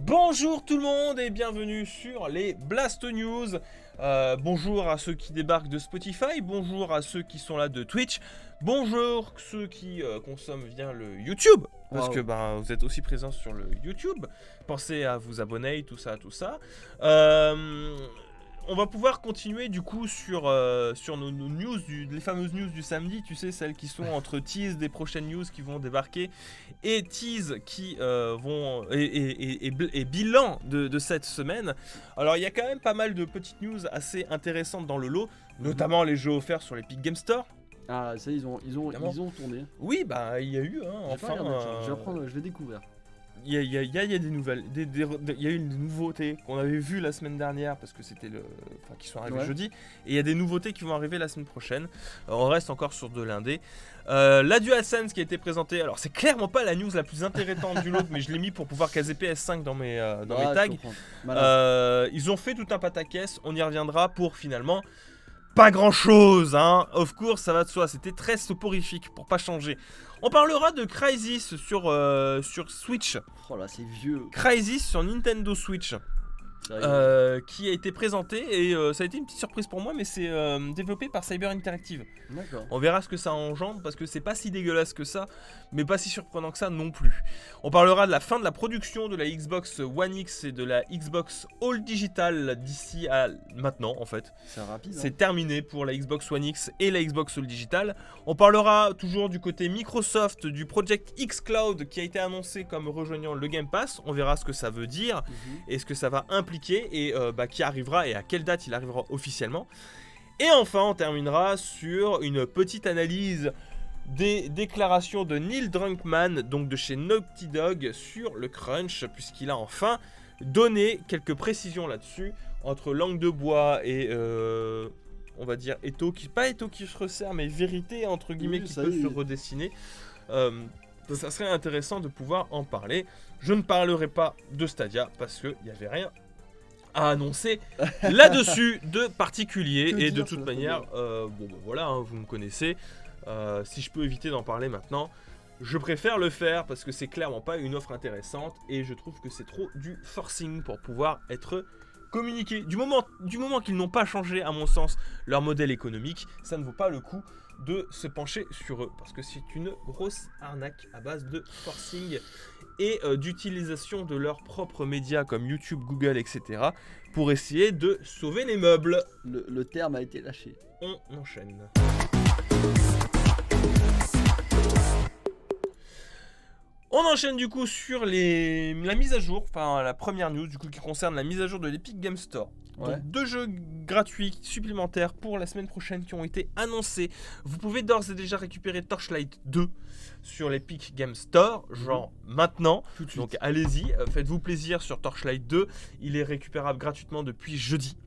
Bonjour tout le monde et bienvenue sur les Blast News. Bonjour à ceux qui débarquent de Spotify, bonjour à ceux qui sont là de Twitch, bonjour ceux qui consomment via le YouTube, parce que vous êtes aussi présents sur le YouTube. Pensez à vous abonner, tout ça. On va pouvoir continuer du coup sur nos news, les fameuses news du samedi, tu sais, celles qui sont entre tease des prochaines news qui vont débarquer et tease qui vont et bilan de cette semaine. Alors il y a quand même pas mal de petites news assez intéressantes dans le lot, notamment les jeux offerts sur l'Epic Game Store. Ah, ça, ils ont tourné. Oui, bah il y a eu, enfin. Je vais découvrir. Il y a des nouvelles, il y a eu une nouveauté qu'on avait vue la semaine dernière parce que c'était qui sont arrivées jeudi, et il y a des nouveautés qui vont arriver la semaine prochaine. On reste encore sur de l'indé. La DualSense qui a été présentée, alors c'est clairement pas la news la plus intéressante du lot, mais je l'ai mis pour pouvoir caser PS5 dans mes tags. Ils ont fait tout un pataquès, on y reviendra pour finalement pas grand chose, hein. Of course, ça va de soi, c'était très soporifique pour pas changer. On parlera de Crysis sur Switch. Oh là, c'est vieux. Crysis sur Nintendo Switch. Qui a été présenté et ça a été une petite surprise pour moi, mais c'est développé par Cyber Interactive. D'accord. On verra ce que ça engendre parce que c'est pas si dégueulasse que ça, mais pas si surprenant que ça non plus. On parlera de la fin de la production de la Xbox One X et de la Xbox All Digital d'ici à maintenant en fait. C'est rapide. C'est terminé pour la Xbox One X et la Xbox All Digital. On parlera toujours du côté Microsoft du Project X Cloud qui a été annoncé comme rejoignant le Game Pass. On verra ce que ça veut dire et ce que ça va impliquer et qui arrivera et à quelle date il arrivera officiellement. Et enfin, on terminera sur une petite analyse des déclarations de Neil Druckmann, donc de chez Naughty Dog, sur le crunch, puisqu'il a enfin donné quelques précisions là-dessus, entre langue de bois et, on va dire, pas Eto qui se resserre, mais vérité, entre guillemets, qui peut se redessiner. Ça serait intéressant de pouvoir en parler. Je ne parlerai pas de Stadia, parce qu'il n'y avait rien à annoncer là-dessus de particulier. Et de toute manière, voilà, vous me connaissez. Si je peux éviter d'en parler maintenant, je préfère le faire parce que c'est clairement pas une offre intéressante et je trouve que c'est trop du forcing pour pouvoir être communiqué. Du moment qu'ils n'ont pas changé, à mon sens, leur modèle économique, ça ne vaut pas le coup de se pencher sur eux parce que c'est une grosse arnaque à base de forcing et d'utilisation de leurs propres médias comme YouTube, Google, etc. pour essayer de sauver les meubles. Le terme a été lâché. On enchaîne. On enchaîne du coup sur la mise à jour, enfin la première news du coup qui concerne la mise à jour de l'Epic Game Store. Donc 2 jeux gratuits supplémentaires pour la semaine prochaine qui ont été annoncés. Vous pouvez d'ores et déjà récupérer Torchlight 2 sur l'Epic Game Store, genre maintenant. Tout de suite. Donc allez-y, faites-vous plaisir sur Torchlight 2. Il est récupérable gratuitement depuis jeudi.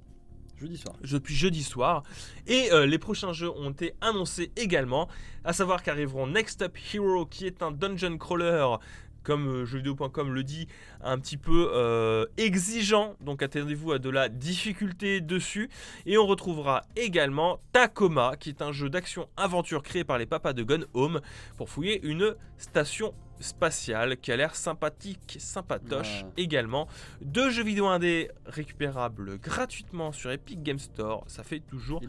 Depuis jeudi soir. Et les prochains jeux ont été annoncés également, à savoir qu'arriveront Next Up Hero, qui est un dungeon crawler, comme jeuxvideo.com le dit, un petit peu exigeant, donc attendez-vous à de la difficulté dessus. Et on retrouvera également Tacoma, qui est un jeu d'action-aventure créé par les papas de Gone Home, pour fouiller une station spatiale qui a l'air sympatoche également. 2 jeux vidéo indés récupérables gratuitement sur Epic Game Store, ça fait toujours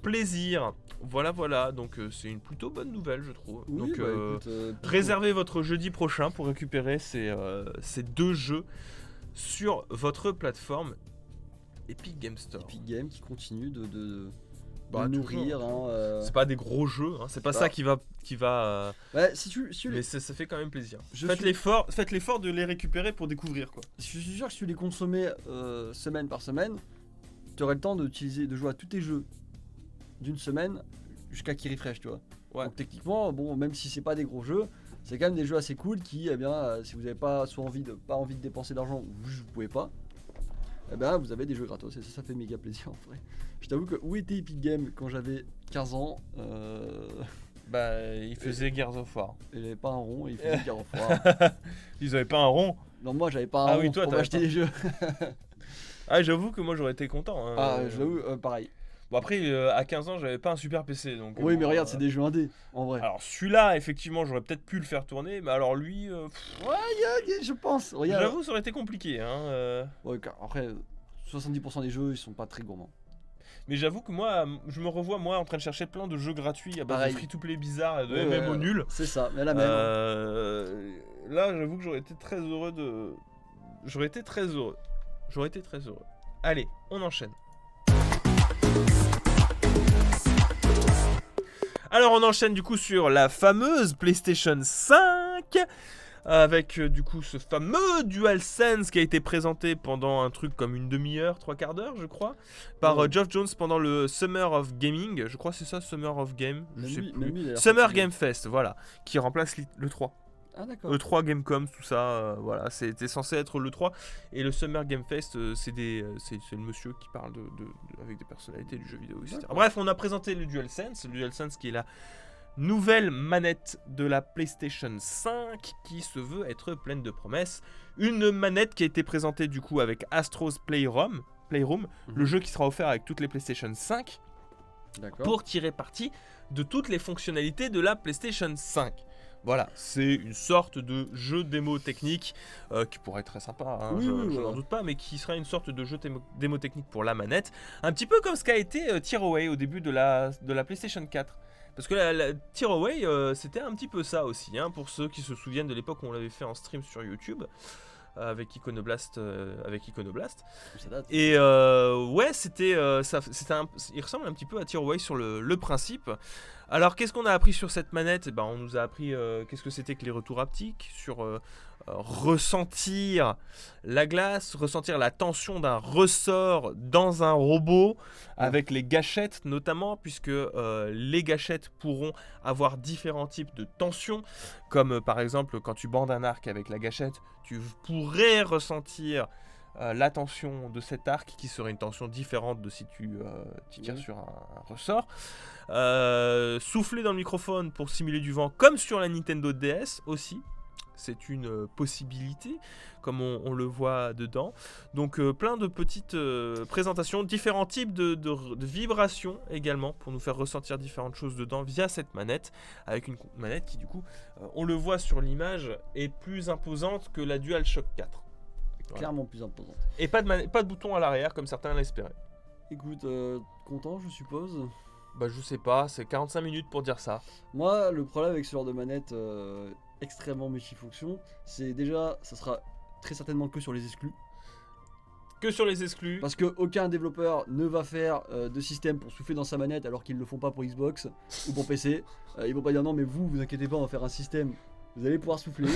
plaisir. Voilà, donc c'est une plutôt bonne nouvelle je trouve. Donc réservez votre jeudi prochain pour récupérer ces 2 jeux sur votre plateforme Epic Game Store. Epic Game qui continue de nourrir. C'est pas des gros jeux, c'est pas ça qui va. Ouais, mais ça fait quand même plaisir. Faites l'effort de les récupérer pour découvrir quoi. Je suis sûr que si tu les consommais semaine par semaine, tu aurais le temps de jouer à tous tes jeux d'une semaine jusqu'à qu'ils refresh, tu vois. Ouais. Donc techniquement, même si c'est pas des gros jeux, c'est quand même des jeux assez cool qui, si vous n'avez pas envie de dépenser d'argent ou vous pouvez pas, vous avez des jeux gratos et ça fait méga plaisir en vrai. Je t'avoue que où était Epic Game quand j'avais 15 ans il faisait Gears of War. Il avait pas un rond et il faisait Gears of War. Ils avaient pas un rond. Non, moi j'avais pas un rond pour acheter des jeux. J'avoue que moi j'aurais été content. J'avoue, pareil. Bon après, à 15 ans, j'avais pas un super PC, donc... Oui, mais bon, regarde, c'est des jeux indés, en vrai. Alors celui-là, effectivement, j'aurais peut-être pu le faire tourner, mais alors lui, Ouais, je pense. Regarde. j'avoue, ça aurait été compliqué. Hein. Ouais, après, 70% des jeux, ils sont pas très gourmands. Mais j'avoue que moi, je me revois moi en train de chercher plein de jeux gratuits à base Pareil. de free-to-play bizarres et de Ouais, MMO ouais, nuls. C'est ça, mais la même. Là, j'avoue que j'aurais été très heureux de... J'aurais été très heureux. Allez, on enchaîne. Alors on enchaîne du coup sur la fameuse PlayStation 5 avec du coup ce fameux DualSense qui a été présenté pendant un truc comme une demi-heure, 3/4 d'heure je crois, par Geoff Jones pendant le Summer of Gaming, je crois que c'est ça, Summer of Game, je sais plus. Summer Game Fest, voilà, qui remplace le 3. Ah d'accord. E3 Gamecom, tout ça, voilà, c'était censé être le 3. Et le Summer Game Fest, c'est le monsieur qui parle avec des personnalités du jeu vidéo, etc. D'accord. Bref, on a présenté le DualSense qui est la nouvelle manette de la PlayStation 5 qui se veut être pleine de promesses. Une manette qui a été présentée du coup avec Astro's Playroom, le jeu qui sera offert avec toutes les PlayStation 5 pour tirer parti de toutes les fonctionnalités de la PlayStation 5. Voilà, c'est une sorte de jeu démo technique qui pourrait être très sympa, hein, je n'en doute pas, mais qui sera une sorte de jeu démo technique pour la manette. Un petit peu comme ce qu'a été Tearaway au début de la PlayStation 4. Parce que la Tearaway, c'était un petit peu ça aussi, hein, pour ceux qui se souviennent de l'époque où on l'avait fait en stream sur YouTube. Avec Iconoblast, et ouais, il ressemble un petit peu à Tearaway sur le principe. Alors qu'est-ce qu'on a appris sur cette manette? On nous a appris qu'est-ce que c'était que les retours haptiques, sur ressentir la glace, ressentir la tension d'un ressort dans un robot, avec les gâchettes notamment, puisque les gâchettes pourront avoir différents types de tension, comme par exemple quand tu bandes un arc avec la gâchette, tu pourrais ressentir la tension de cet arc qui serait une tension différente de si tu tires sur un ressort. Souffler dans le microphone pour simuler du vent, comme sur la Nintendo DS aussi. C'est une possibilité, comme on le voit dedans. Donc plein de petites présentations, différents types de vibrations également, pour nous faire ressentir différentes choses dedans via cette manette, avec une manette qui du coup, on le voit sur l'image, est plus imposante que la DualShock 4. Voilà. Clairement plus imposante. Et pas de bouton à l'arrière, comme certains l'espéraient. Écoute, content je suppose. Je sais pas, c'est 45 minutes pour dire ça. Moi, le problème avec ce genre de manette extrêmement multifonction, c'est déjà, ça sera très certainement que sur les exclus. Que sur les exclus. Parce que aucun développeur ne va faire de système pour souffler dans sa manette alors qu'ils le font pas pour Xbox ou pour PC. Ils vont pas dire non mais vous inquiétez pas, on va faire un système, vous allez pouvoir souffler.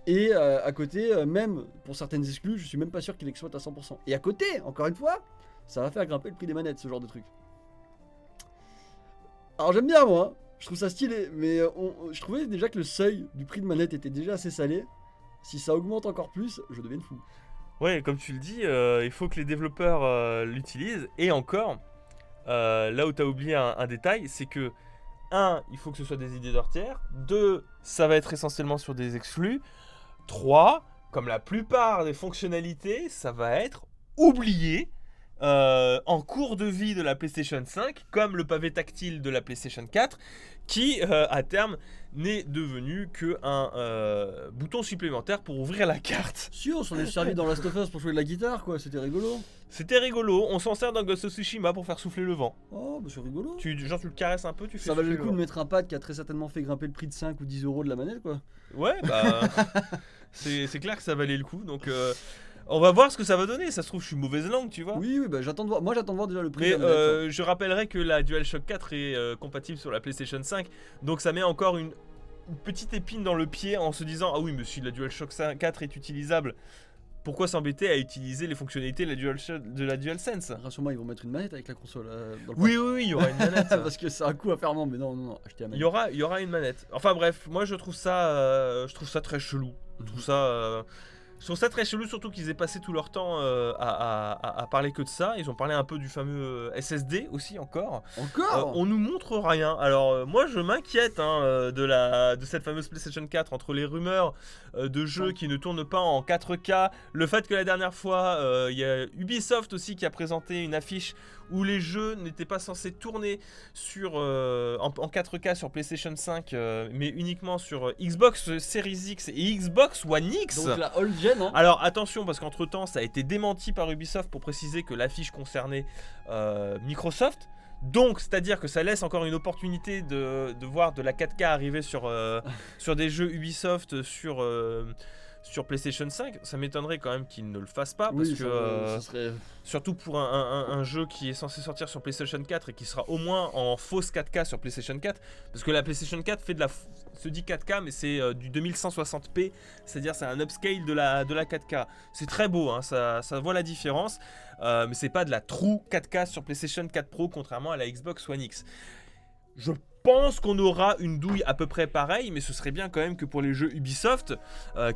Et à côté, même pour certaines exclus, je suis même pas sûr qu'il exploite à 100%. Et à côté, encore une fois, ça va faire grimper le prix des manettes, ce genre de truc. Alors j'aime bien moi, je trouve ça stylé, mais je trouvais déjà que le seuil du prix de manette était déjà assez salé. Si ça augmente encore plus, je deviens fou. Ouais, comme tu le dis, il faut que les développeurs l'utilisent. Et encore, là où tu as oublié un détail, c'est que 1, il faut que ce soit des éditeurs tiers. 2, ça va être essentiellement sur des exclus. 3, comme la plupart des fonctionnalités, ça va être oublié en cours de vie de la PlayStation 5, comme le pavé tactile de la PlayStation 4, qui à terme n'est devenu qu'un bouton supplémentaire pour ouvrir la carte. Si, on s'en est servi dans Last of Us pour jouer de la guitare, quoi, c'était rigolo. C'était rigolo, on s'en sert dans Ghost of Tsushima pour faire souffler le vent. Oh, c'est rigolo. Tu le caresses un peu, tu fais ça valait le coup vent. de mettre un pad qui a très certainement fait grimper le prix de 5 ou 10 euros de la manette, quoi. Ouais, c'est clair que ça valait le coup, donc on va voir ce que ça va donner. Ça se trouve, je suis mauvaise langue, tu vois. Oui, j'attends de voir. Moi, j'attends de voir déjà le prix Mais de la manette. je rappellerai que la DualShock 4 est compatible sur la PlayStation 5, donc ça met encore une petite épine dans le pied en se disant ah oui, mais si la DualShock 4 est utilisable, pourquoi s'embêter à utiliser les fonctionnalités de la DualSense? Rassure-moi, ils vont mettre une manette avec la console. Dans le Oui, il y aura une manette. Parce que c'est un coup à faire, non, mais non, achetez la manette. Il y aura une manette. Enfin bref, moi je trouve ça très chelou. Je trouve ça Je trouve ça très chelou, surtout qu'ils aient passé tout leur temps à parler que de ça. Ils ont parlé un peu du fameux SSD aussi encore. Encore On nous montre rien. Alors moi je m'inquiète de cette fameuse PlayStation 4 entre les rumeurs de jeux qui ne tournent pas en 4K, le fait que la dernière fois il y a Ubisoft aussi qui a présenté une affiche où les jeux n'étaient pas censés tourner en 4K sur PlayStation 5 mais uniquement sur Xbox Series X et Xbox One X. Donc la old gen, hein. Alors attention parce qu'entre temps ça a été démenti par Ubisoft pour préciser que l'affiche concernait Microsoft. Donc c'est à dire que ça laisse encore une opportunité de voir de la 4K arriver sur des jeux Ubisoft sur PlayStation 5. Ça m'étonnerait quand même qu'ils ne le fassent pas parce Oui, que ça serait... surtout pour un jeu qui est censé sortir sur PlayStation 4 et qui sera au moins en fausse 4K sur PlayStation 4, parce que la PlayStation 4 se dit 4K mais c'est du 2160p, c'est-à-dire c'est un upscale de la 4K. C'est très beau, hein, ça voit la différence, mais c'est pas de la true 4K sur PlayStation 4 Pro contrairement à la Xbox One X. Je pense qu'on aura une douille à peu près pareille, mais ce serait bien quand même que pour les jeux Ubisoft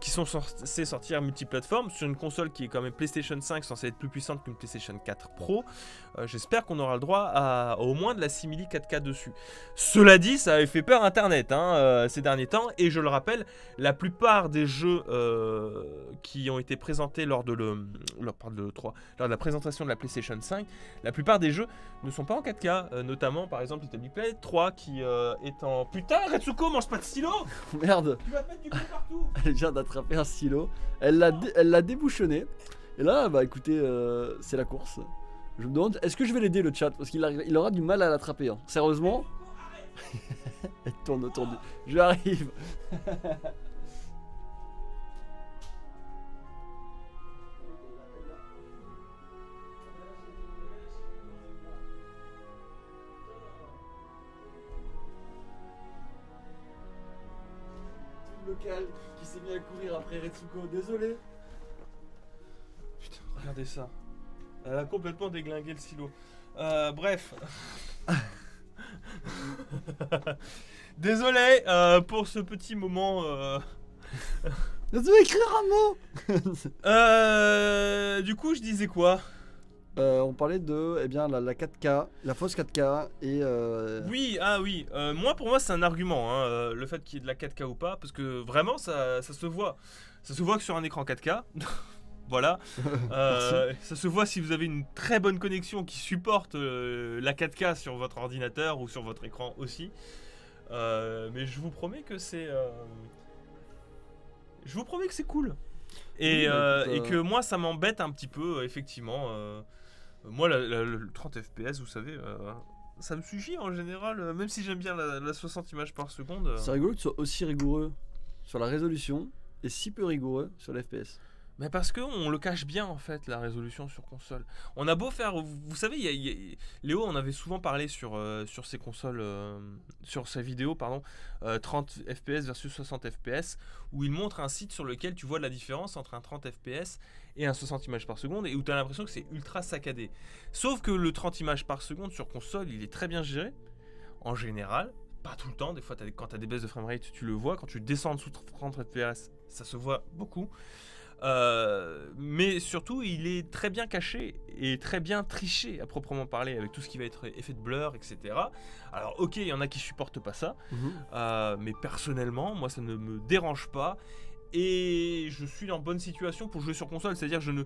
qui sont censés sortir multiplateforme sur une console qui est quand même PlayStation 5 censée être plus puissante qu'une PlayStation 4 Pro, j'espère qu'on aura le droit à au moins de la simili 4K dessus. Cela dit, ça avait fait peur Internet ces derniers temps, et je le rappelle, la plupart des jeux qui ont été présentés lors de la présentation de la PlayStation 5, la plupart des jeux ne sont pas en 4K, notamment par exemple Little Big Planet 3 qui est en... Putain, Retsuko, mange pas de stylo. Merde. Tu vas te mettre du coup partout. Elle vient d'attraper un stylo. Elle l'a débouchonné. Et là, bah écoutez, c'est la course. Je me demande, est-ce que je vais l'aider le chat? Parce qu'il aura du mal à l'attraper. Hein. Sérieusement. Elle tourne autour du... J'arrive. Local qui s'est mis à courir après Retsuko, désolé. Putain, regardez ça. Elle a complètement déglingué le silo. Bref. Désolé pour ce petit moment. Tu vas écrire un mot. Du coup, je disais quoi? On parlait de la 4K, la fausse 4K et Oui, oui. Pour moi, c'est un argument, hein, le fait qu'il y ait de la 4K ou pas, parce que vraiment, ça se voit. Ça se voit que sur un écran 4K. Voilà. Ça se voit si vous avez une très bonne connexion qui supporte la 4K sur votre ordinateur ou sur votre écran aussi. Mais je vous promets que c'est... Je vous promets que c'est cool. Et, oui, et que moi, ça m'embête un petit peu, effectivement. Moi, le 30 FPS, vous savez, ça me suffit en général, même si j'aime bien la 60 images par seconde. C'est rigolo que tu sois aussi rigoureux sur la résolution et si peu rigoureux sur l'FPS. Mais parce qu'on le cache bien en fait, la résolution sur console. On a beau faire, vous savez, Léo en avait souvent parlé sur ses consoles, sur sa vidéo, pardon, 30 FPS versus 60 FPS, où il montre un site sur lequel tu vois la différence entre un 30 FPS et un 60 images par seconde, et où tu as l'impression que c'est ultra saccadé. Sauf que le 30 images par seconde sur console, il est très bien géré, en général. Pas tout le temps, des fois quand tu as des baisses de framerate, tu le vois. Quand tu descends en dessous de 30 FPS, ça se voit beaucoup. Mais surtout il est très bien caché et très bien triché à proprement parler avec tout ce qui va être effet de blur, etc. Alors ok, il y en a qui supportent pas ça, mais personnellement moi ça ne me dérange pas et je suis en bonne situation pour jouer sur console, c'est à dire je ne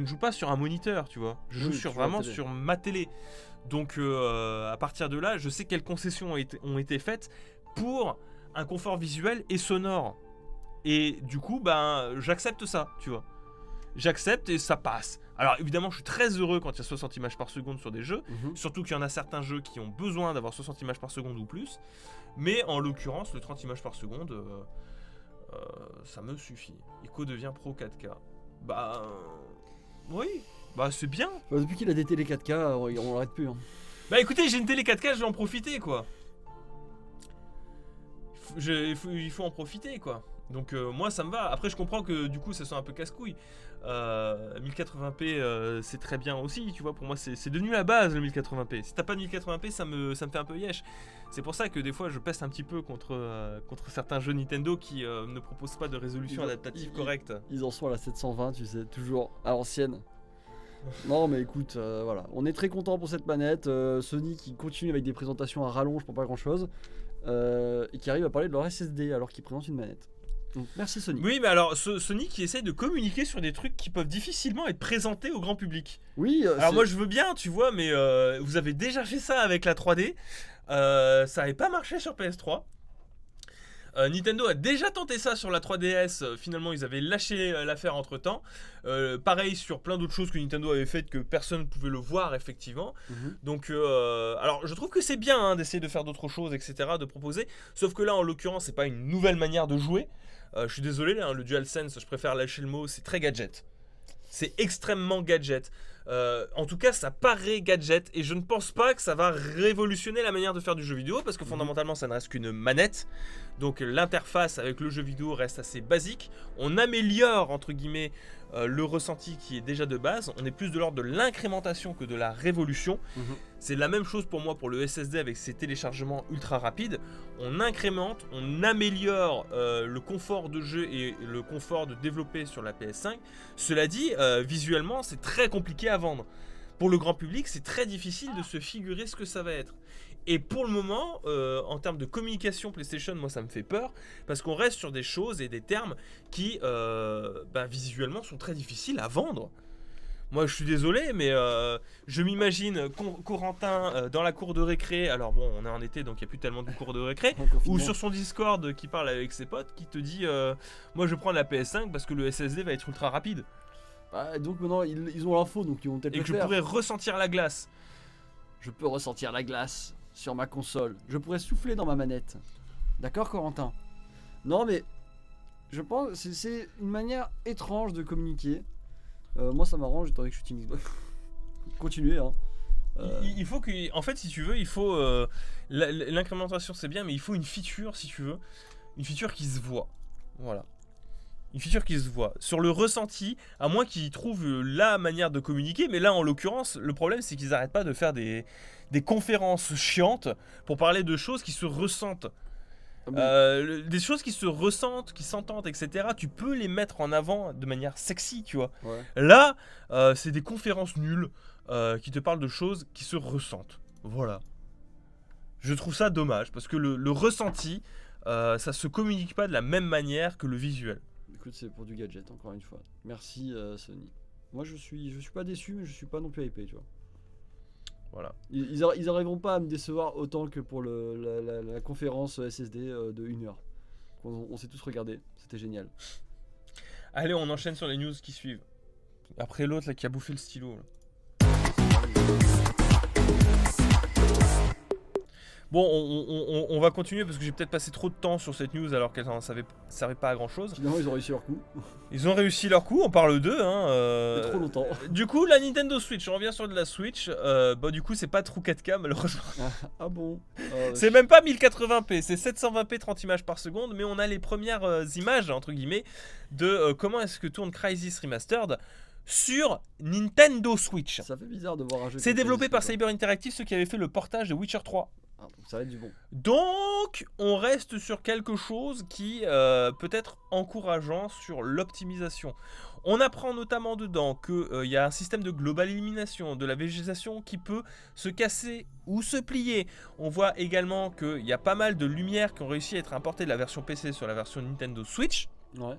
joue pas sur un moniteur, tu vois, je joue vraiment sur ma télé. Donc à partir de là je sais quelles concessions ont été faites pour un confort visuel et sonore. Et du coup, j'accepte ça, tu vois. J'accepte et ça passe. Alors évidemment, je suis très heureux quand il y a 60 images par seconde sur des jeux. Surtout qu'il y en a certains jeux qui ont besoin d'avoir 60 images par seconde ou plus. Mais en l'occurrence, le 30 images par seconde, ça me suffit. Echo devient Pro 4K. Oui, c'est bien. Depuis qu'il a des télé 4K, on l'arrête plus. Hein. Écoutez, j'ai une télé 4K, je vais en profiter, quoi. Il faut en profiter, quoi. Donc moi ça me va. Après je comprends que du coup ça soit un peu casse-couille. 1080p c'est très bien aussi, tu vois, pour moi c'est devenu la base le 1080p. Si t'as pas de 1080p ça me fait un peu yesh. C'est pour ça que des fois je peste un petit peu contre certains jeux Nintendo qui ne proposent pas de résolution adaptative correcte. Ils en sont à la 720, tu sais, toujours à l'ancienne. Non mais écoute, voilà, on est très content pour cette manette. Sony qui continue avec des présentations à rallonge pour pas grand chose. Et qui arrive à parler de leur SSD alors qu'ils présentent une manette. Donc merci Sony. Oui, mais alors Sony qui essaye de communiquer sur des trucs qui peuvent difficilement être présentés au grand public. Oui, Alors moi je veux bien, tu vois, mais vous avez déjà fait ça avec la 3D. Ça n'avait pas marché sur PS3. Nintendo a déjà tenté ça sur la 3DS, finalement ils avaient lâché l'affaire entre temps. Pareil sur plein d'autres choses que Nintendo avait faites que personne ne pouvait le voir effectivement. Donc alors je trouve que c'est bien hein, d'essayer de faire d'autres choses, etc., de proposer. Sauf que là en l'occurrence c'est pas une nouvelle manière de jouer. Je suis désolé, là, hein, le DualSense, je préfère lâcher le mot, c'est très gadget. C'est extrêmement gadget. En tout cas, ça paraît gadget et je ne pense pas que ça va révolutionner la manière de faire du jeu vidéo parce que fondamentalement, ça ne reste qu'une manette. Donc l'interface avec le jeu vidéo reste assez basique. On améliore, entre guillemets, le ressenti qui est déjà de base. On est plus de l'ordre de l'incrémentation que de la révolution. C'est la même chose pour moi pour le SSD avec ses téléchargements ultra rapides. On incrémente, on améliore le confort de jeu et le confort de développer sur la PS5. Cela dit, visuellement, c'est très compliqué à vendre. Pour le grand public, c'est très difficile de se figurer ce que ça va être. Et pour le moment, en termes de communication PlayStation, moi ça me fait peur, parce qu'on reste sur des choses et des termes qui, visuellement, sont très difficiles à vendre. Moi je suis désolé, mais je m'imagine Corentin dans la cour de récré, alors bon, on est en été donc il n'y a plus tellement de cours de récré, ou sur son Discord qui parle avec ses potes, qui te dit moi je prends la PS5 parce que le SSD va être ultra rapide. Donc maintenant ils ont l'info, donc ils vont peut-être et le que faire. je pourrais ressentir la glace. Je peux ressentir la glace sur ma console. Je pourrais souffler dans ma manette. D'accord, Corentin? Non, mais je pense que c'est une manière étrange de communiquer. Moi, ça m'arrange étant donné que je suis Team Xbox. Continuez, hein. Il faut que, en fait, si tu veux, il faut l'incrémentation, c'est bien, mais il faut une feature, si tu veux, une feature qui se voit. Voilà. Une feature qui se voit. Sur le ressenti, à moins qu'ils trouvent la manière de communiquer, mais là, en l'occurrence, le problème, c'est qu'ils n'arrêtent pas de faire des conférences chiantes pour parler de choses qui se ressentent. Des choses qui se ressentent, qui s'entendent, etc. Tu peux les mettre en avant de manière sexy, tu vois. Ouais. Là, c'est des conférences nulles qui te parlent de choses qui se ressentent. Voilà. Je trouve ça dommage, parce que le ressenti, ça se communique pas de la même manière que le visuel. Écoute, c'est pour du gadget, encore une fois. Merci Sony. Moi, je suis pas déçu, mais je suis pas non plus hypé, tu vois. Voilà. Ils arriveront pas à me décevoir autant que pour la conférence SSD de 1 heure. On s'est tous regardé, c'était génial. Allez, on enchaîne sur les news qui suivent. Après l'autre là qui a bouffé le stylo. Là. Bon, on va continuer parce que j'ai peut-être passé trop de temps sur cette news alors qu'elle ne servait pas à grand chose. Finalement, ils ont réussi leur coup. Ils ont réussi leur coup, on parle d'eux. C'est trop longtemps. Du coup, la Nintendo Switch, on revient sur de la Switch. Du coup, c'est pas True 4K malheureusement. Ah bon C'est même pas 1080p, c'est 720p 30 images par seconde, mais on a les premières images, entre guillemets, de comment est-ce que tourne Crysis Remastered sur Nintendo Switch. Ça fait bizarre de voir un jeu. C'est développé par Cyber Interactive, ceux qui avaient fait le portage de Witcher 3. Ah, donc ça va être du bon. Donc, on reste sur quelque chose qui peut être encourageant sur l'optimisation. On apprend notamment dedans qu'il y a un système de global élimination de la végétation qui peut se casser ou se plier. On voit également qu'il y a pas mal de lumières qui ont réussi à être importées de la version PC sur la version Nintendo Switch. Ouais.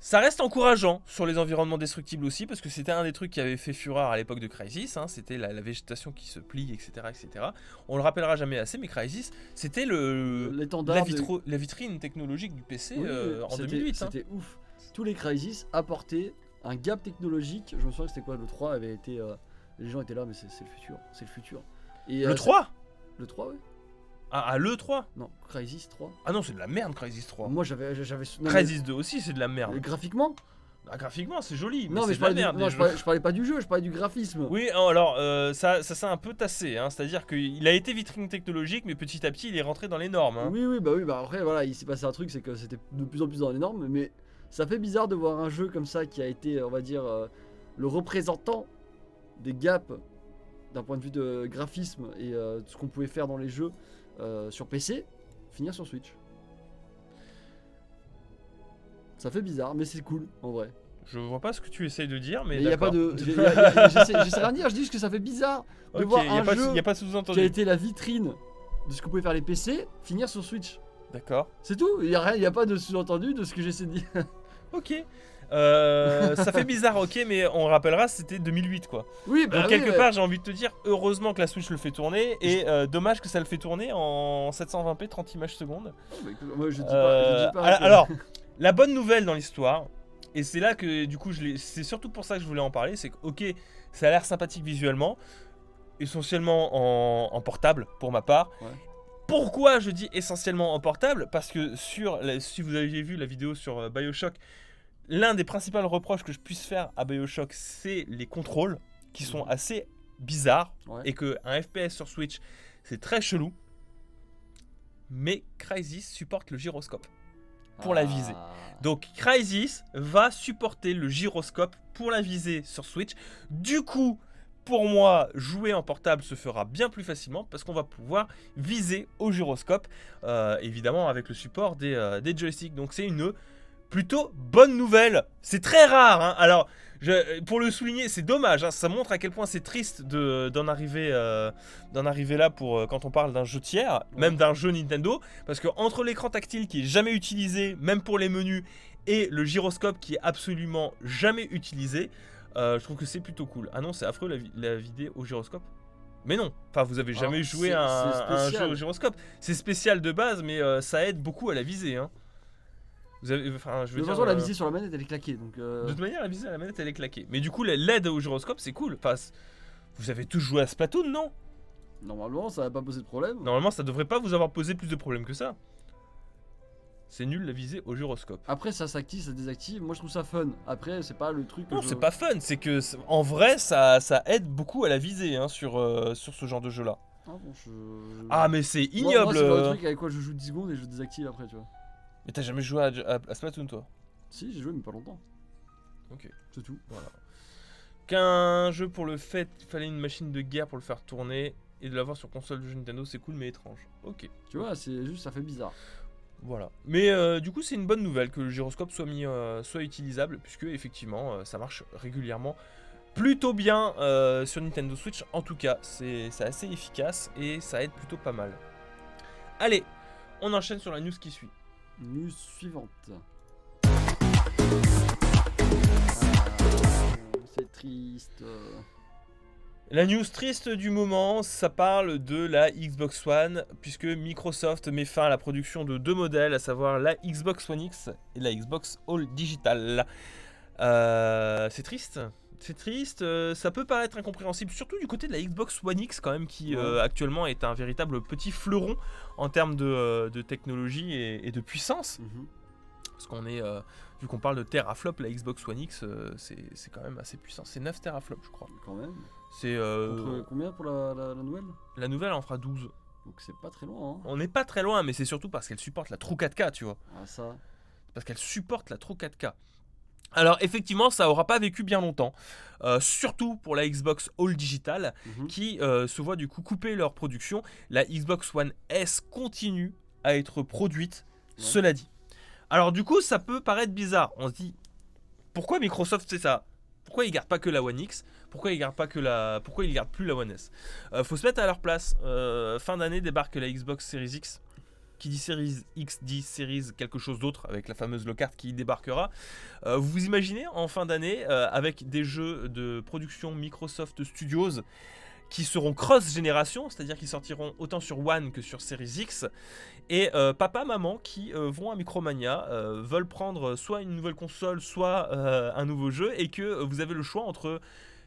Ça reste encourageant sur les environnements destructibles aussi, parce que c'était un des trucs qui avait fait fureur à l'époque de Crysis, hein, c'était la végétation qui se plie, etc., etc. On le rappellera jamais assez, mais Crysis, c'était la vitrine technologique du PC en 2008. C'était ouf. Tous les Crysis apportaient un gap technologique. Je me souviens que c'était quoi, le 3 avait été... les gens étaient là, mais c'est le futur, c'est le futur. Et, le 3 Le 3, oui. Ah, le 3 Non, Crysis 3. Ah non, c'est de la merde, Crysis 3. Moi, j'avais... Crysis 2 aussi, c'est de la merde. Graphiquement Ah, graphiquement, c'est joli, mais Non, c'est mais de la merde. non, des je jeux. parlais pas du jeu, je parlais du graphisme. Oui, alors ça s'est un peu tassé, hein, c'est-à-dire qu'il a été vitrine technologique, mais petit à petit il est rentré dans les normes. Hein. Oui, bah après, voilà, il s'est passé un truc, c'est que c'était de plus en plus dans les normes, mais ça fait bizarre de voir un jeu comme ça qui a été, on va dire, le représentant des gaps d'un point de vue de graphisme et de ce qu'on pouvait faire dans les jeux sur PC, finir sur Switch. Ça fait bizarre, mais c'est cool en vrai. Je vois pas ce que tu essayes de dire, mais Mais il y a pas d'accord. de. J'essaie rien de dire, je dis juste que ça fait bizarre de Ok, voir il n'y un a, pas jeu de- y a pas de qui a sous-entendu. été la vitrine de ce que pouvaient faire les PC finir sur Switch. D'accord. C'est tout, il y a rien, il y a pas de sous-entendu de ce que j'essaie de dire. Ok. Ça fait bizarre, ok, mais on rappellera, c'était 2008 quoi. Oui, bah Donc oui, quelque ouais. part, j'ai envie de te dire, heureusement que la Switch le fait tourner, et dommage que ça le fait tourner en 720p 30 images secondes. Bah, écoute, moi, je dis pas Alors, la bonne nouvelle dans l'histoire, et c'est là que du coup, c'est surtout pour ça que je voulais en parler, c'est que ok, ça a l'air sympathique visuellement, essentiellement en portable pour ma part. Ouais. Pourquoi je dis essentiellement en portable? Parce que si vous aviez vu la vidéo sur BioShock, l'un des principaux reproches que je puisse faire à BioShock, c'est les contrôles qui sont assez bizarres, Ouais. et que un FPS sur Switch, c'est très chelou. Mais Crysis supporte le gyroscope pour la visée. Donc Crysis va supporter le gyroscope pour la visée sur Switch. Du coup, pour moi, jouer en portable se fera bien plus facilement parce qu'on va pouvoir viser au gyroscope, évidemment avec le support des joysticks. Donc c'est une plutôt bonne nouvelle. C'est très rare, hein. Alors, pour le souligner, c'est dommage, hein. Ça montre à quel point c'est triste d'en arriver là pour quand on parle d'un jeu tiers, même d'un jeu Nintendo, parce que entre l'écran tactile qui est jamais utilisé, même pour les menus, et le gyroscope qui est absolument jamais utilisé, je trouve que c'est plutôt cool. Ah non, c'est affreux la vidéo au gyroscope. Mais non, enfin vous avez jamais joué à un jeu au gyroscope. C'est spécial de base, mais ça aide beaucoup à la visée, hein. Vous avez, enfin, je veux De toute dire, façon, la visée sur la manette elle est claquée donc. de toute manière, la visée à la manette elle est claquée. Mais du coup, l'aide au gyroscope c'est cool. Enfin, vous avez tous joué à Splatoon, non? Normalement, ça va pas poser de problème. Normalement, ça devrait pas vous avoir posé plus de problèmes que ça. C'est nul la visée au gyroscope. Après, ça s'active, ça se désactive. Moi, je trouve ça fun. Après, c'est pas le truc. Que Non, je- c'est pas fun. C'est que, en vrai, ça aide beaucoup à la visée, hein, sur ce genre de jeu-là. Ah, bon, Ah, mais c'est Moi, ignoble. c'est le truc avec quoi je joue 10 secondes et je désactive après, tu vois. Mais t'as jamais joué à Splatoon, toi? Si, j'ai joué, mais pas longtemps. Ok. C'est tout. Voilà. Qu'un jeu pour le fait, il fallait une machine de guerre pour le faire tourner, et de l'avoir sur console de jeu Nintendo, c'est cool mais étrange. Ok. Tu vois, c'est juste, ça fait bizarre. Voilà. Mais du coup, c'est une bonne nouvelle que le gyroscope soit utilisable, puisque effectivement, ça marche régulièrement plutôt bien sur Nintendo Switch. En tout cas, c'est assez efficace et ça aide plutôt pas mal. Allez, on enchaîne sur la news qui suit. News suivante. C'est triste. La news triste du moment, ça parle de la Xbox One, puisque Microsoft met fin à la production de deux modèles, à savoir la Xbox One X et la Xbox All Digital. C'est triste. C'est triste, ça peut paraître incompréhensible, surtout du côté de la Xbox One X quand même, qui actuellement est un véritable petit fleuron en termes de technologie et de puissance. Parce qu'on est, vu qu'on parle de teraflop, la Xbox One X, c'est quand même assez puissant. C'est 9 teraflops, je crois. Quand même. C'est Contre combien pour la nouvelle? la nouvelle en fera 12. Donc c'est pas très loin, hein. On n'est pas très loin, mais c'est surtout parce qu'elle supporte la True 4K, tu vois. Ah, ça. Parce qu'elle supporte la True 4K. Alors effectivement, ça aura pas vécu bien longtemps, surtout pour la Xbox All Digital, qui se voit du coup couper leur production. La Xbox One S continue à être produite, cela dit. Alors du coup, ça peut paraître bizarre. On se dit, pourquoi Microsoft fait ça? Pourquoi ils gardent pas que la One X? Pourquoi ils gardent plus la One S? Faut se mettre à leur place. Fin d'année débarque la Xbox Series X. Qui dit Series X dit Series quelque chose d'autre, avec la fameuse low-carte qui débarquera. Vous vous imaginez en fin d'année, avec des jeux de production Microsoft Studios qui seront cross-génération, c'est-à-dire qu'ils sortiront autant sur One que sur Series X, et papa, maman qui vont à Micromania, veulent prendre soit une nouvelle console, soit un nouveau jeu, et que vous avez le choix entre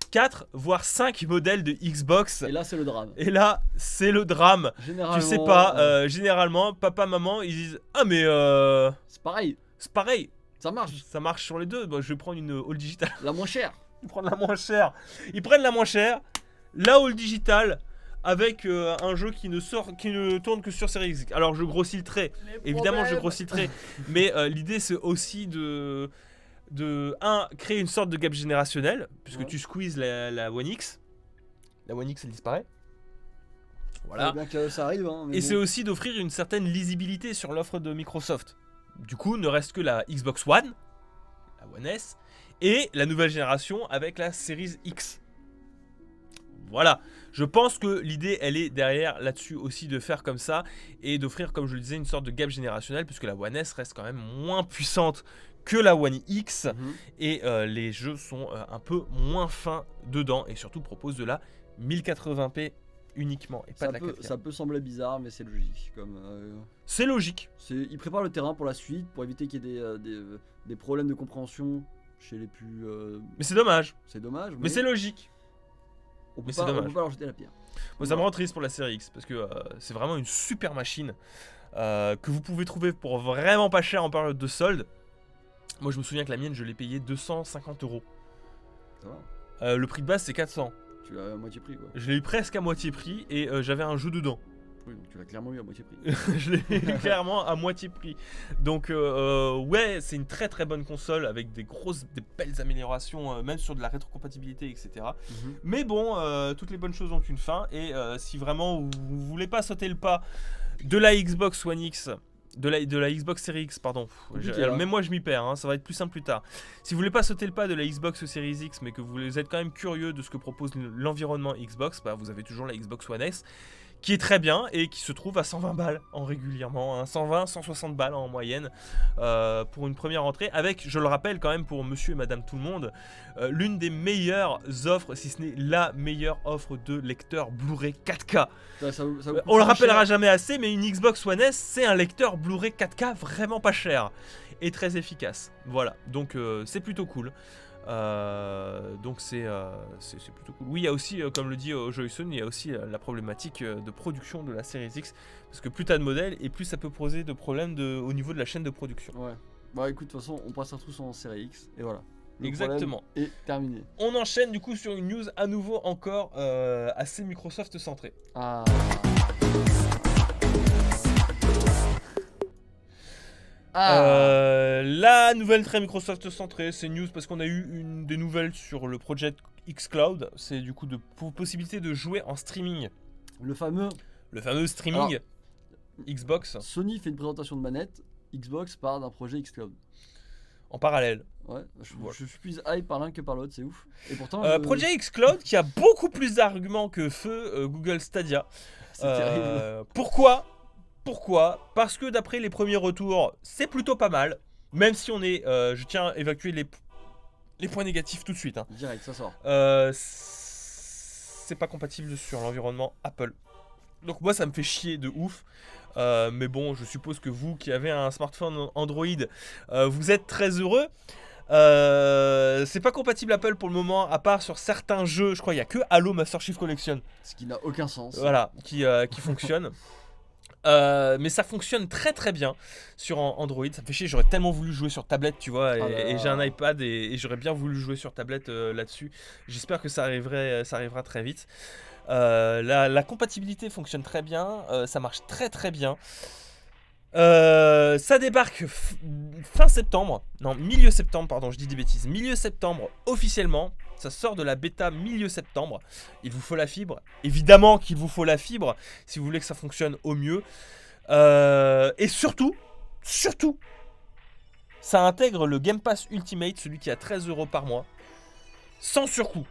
4 voire 5 modèles de Xbox. Et là, c'est le drame. Et là, c'est le drame. Généralement. Tu sais pas, généralement, papa, maman, ils disent ah mais C'est pareil. c'est pareil. Ça marche. Ça marche sur les deux. Bah, je vais prendre une All Digital. La moins chère. Ils prennent la moins chère. Ils prennent la moins chère, la All Digital, avec un jeu qui ne tourne que sur Series X. Alors je grossis le trait. Évidemment, je grossis le trait. Mais l'idée, c'est aussi de créer une sorte de gap générationnel, puisque tu squeezes la One X. La One X, elle disparaît. Voilà. Bien que ça arrive. Hein, mais Et bon. c'est aussi d'offrir une certaine lisibilité sur l'offre de Microsoft. Du coup, ne reste que la Xbox One, la One S, et la nouvelle génération avec la Series X. Voilà. Je pense que l'idée, elle est derrière là-dessus aussi de faire comme ça et d'offrir, comme je le disais, une sorte de gap générationnel, puisque la One S reste quand même moins puissante que la One X et les jeux sont un peu moins fins dedans et surtout proposent de la 1080p uniquement et pas de la 4K. Ça peut sembler bizarre, mais c'est logique. C'est logique. Ils préparent le terrain pour la suite, pour éviter qu'il y ait des problèmes de compréhension chez les plus. Mais c'est dommage. C'est dommage. Mais c'est logique. On peut mais pas, c'est dommage. on peut pas leur jeter la pierre. Moi, ça me rend triste pour la série X parce que c'est vraiment une super machine que vous pouvez trouver pour vraiment pas cher en période de solde. Moi, je me souviens que la mienne, je l'ai payée 250 €. Ça va. Le prix de base, c'est 400. Tu l'as à moitié prix, quoi. Je l'ai eu presque à moitié prix et j'avais un jeu dedans. Oui, donc tu l'as clairement eu à moitié prix. Je l'ai eu clairement à moitié prix. Donc ouais, c'est une très très bonne console avec des belles améliorations, même sur de la rétrocompatibilité, etc. Mais bon, toutes les bonnes choses ont une fin. Et si vraiment vous voulez pas sauter le pas de la Xbox One X, de la Xbox Series X, pardon. Même moi je m'y perds, hein, ça va être plus simple plus tard. Si vous voulez pas sauter le pas de la Xbox Series X, mais que vous êtes quand même curieux de ce que propose l'environnement Xbox, bah, vous avez toujours la Xbox One S, qui est très bien et qui se trouve à 120 balles en régulièrement, hein, 120, 160 balles en moyenne pour une première entrée, avec, je le rappelle quand même pour monsieur et madame tout le monde, l'une des meilleures offres, si ce n'est la meilleure offre de lecteur Blu-ray 4K. On le rappellera jamais assez, mais une Xbox One S, c'est un lecteur Blu-ray 4K vraiment pas cher et très efficace. Voilà, donc c'est plutôt cool. Donc c'est plutôt cool. Oui, il y a aussi, comme le dit Joyson, il y a aussi la problématique de production de la Series X, parce que plus t'as de modèles et plus ça peut poser de problèmes au niveau de la chaîne de production. Ouais. Bah écoute, de toute façon, on passera tous en Série X et voilà. Exactement. Et terminé. On enchaîne du coup sur une news à nouveau encore assez Microsoft centrée. Ah. La nouvelle très Microsoft centrée, c'est news parce qu'on a eu des nouvelles sur le Project xCloud. C'est du coup de possibilité de jouer en streaming. Le fameux streaming Xbox. Sony fait une présentation de manette, Xbox part d'un projet xCloud. En parallèle. Ouais, je suis plus hype par l'un que par l'autre, c'est ouf. Et pourtant, Project xCloud qui a beaucoup plus d'arguments que feu Google Stadia. C'est terrible. Pourquoi ? Parce que d'après les premiers retours, c'est plutôt pas mal. Même si on est... je tiens à évacuer les points négatifs tout de suite. Hein. Direct, ça sort. C'est pas compatible sur l'environnement Apple. Donc moi, ça me fait chier de ouf. Mais bon, je suppose que vous qui avez un smartphone Android, vous êtes très heureux. C'est pas compatible Apple pour le moment, à part sur certains jeux. Je crois qu'il y a que Halo Master Chief Collection. Ce qui n'a aucun sens. Voilà, qui fonctionne. Mais ça fonctionne très très bien sur Android. Ça me fait chier, j'aurais tellement voulu jouer sur tablette, tu vois, et j'ai un iPad et j'aurais bien voulu jouer sur tablette là-dessus. J'espère que ça arrivera très vite. La compatibilité fonctionne très bien, ça marche très très bien. Ça débarque fin septembre, non milieu septembre pardon, je dis des bêtises, milieu septembre officiellement. Ça sort de la bêta milieu septembre. Il vous faut la fibre, évidemment qu'il vous faut la fibre si vous voulez que ça fonctionne au mieux. Et surtout, ça intègre le Game Pass Ultimate, celui qui a 13 € par mois, sans surcoût.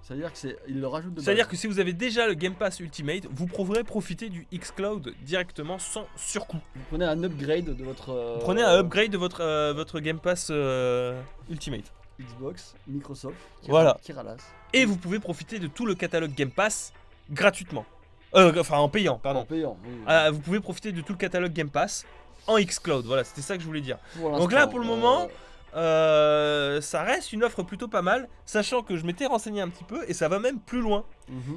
C'est-à-dire qu'il le rajoute de base. C'est-à-dire que si vous avez déjà le Game Pass Ultimate, vous pourrez profiter du xCloud directement sans surcoût. Vous prenez un upgrade de votre... Vous prenez un upgrade de votre Game Pass Ultimate. Xbox, Microsoft, qui ralasse. Et vous pouvez profiter de tout le catalogue Game Pass gratuitement. Enfin en payant, pardon. En payant, oui. Vous pouvez profiter de tout le catalogue Game Pass en xCloud. Voilà, c'était ça que je voulais dire. Donc là, pour le moment... ça reste une offre plutôt pas mal, sachant que je m'étais renseigné un petit peu et ça va même plus loin.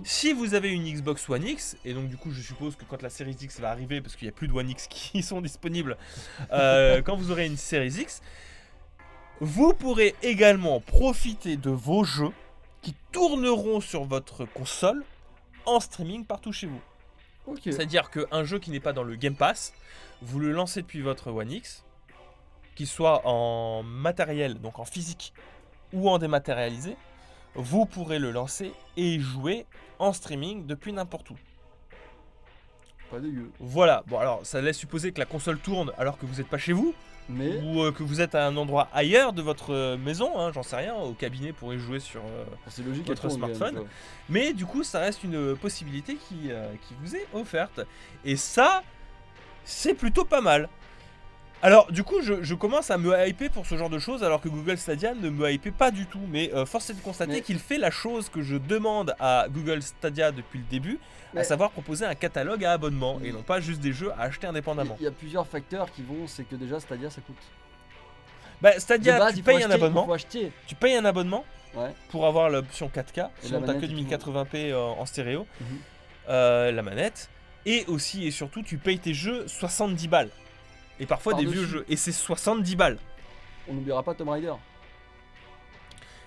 Si vous avez une Xbox One X, et donc du coup je suppose que quand la Series X va arriver, parce qu'il n'y a plus de One X qui sont disponibles, quand vous aurez une Series X, Vous pourrez également profiter de vos jeux qui tourneront sur votre console en streaming partout chez vous. Ok. C'est-à-dire qu'un jeu qui n'est pas dans le Game Pass, vous le lancez depuis votre One X, qu'il soit en matériel, donc en physique, ou en dématérialisé, vous pourrez le lancer et y jouer en streaming depuis n'importe où. Pas dégueu. Voilà, bon alors ça laisse supposer que la console tourne alors que vous n'êtes pas chez vous, Mais ou que vous êtes à un endroit ailleurs de votre maison, hein, j'en sais rien, au cabinet pour y jouer sur... c'est logique. votre elle tourne, smartphone. quand même, Mais du coup, ça reste une possibilité qui vous est offerte. Et ça, c'est plutôt pas mal. Alors, du coup, je commence à me hyper pour ce genre de choses, alors que Google Stadia ne me hypait pas du tout. Mais force est de constater Mais- qu'il fait la chose que je demande à Google Stadia depuis le début, à Mais- savoir proposer un catalogue à abonnement, et non pas juste des jeux à acheter indépendamment. Il y a plusieurs facteurs qui vont, c'est que déjà Stadia ça coûte. Bah, De Stadia, base, tu il faut payes un acheter, abonnement. Il faut acheter. Tu payes un abonnement Ouais. pour avoir l'option 4K, sinon t'as manette que du et tout. 1080p en stéréo. Mhm. La manette, et aussi et surtout tu payes tes jeux 70 balles. Et parfois des Par-dessus. vieux jeux, et c'est 70 balles. On n'oubliera pas Tomb Raider.